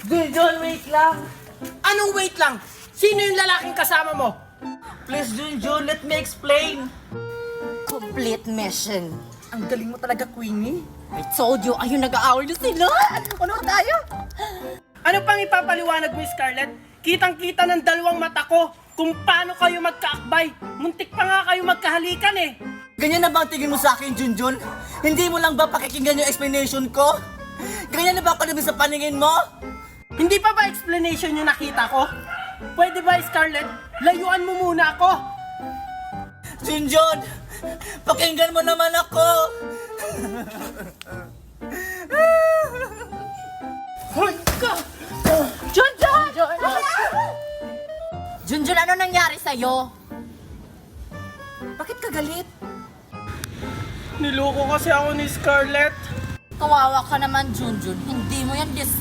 Junjun, wait lang. Anong wait lang? Sino yung lalaking kasama mo? Please, Junjun, let me explain. Complete mission. Ang galing mo talaga, Queenie. I told you, ayun nag-aaway na sila. Ano tayo? Ano pang ipapaliwanag mo, Scarlett? Kitang-kita ng dalawang mata ko kung paano kayo magkaakbay. Muntik pa nga kayo magkahalikan eh. Ganyan na ba ang tingin mo sa akin, Junjun? Hindi mo lang ba pakikinggan yung explanation ko? Ganyan na ba ako namin sa paningin mo? Hindi pa ba explanation yung nakita ko? Pwede ba, Scarlett? Layuan mo muna ako. Junjun, pakinggan mo naman ako. Hoy ka! Junjun! Junjun, ano nangyari sa'yo? Bakit ka galit? Niloko kasi ako ni Scarlett. Kawawa ka naman, Junjun. Hindi mo yan deserve.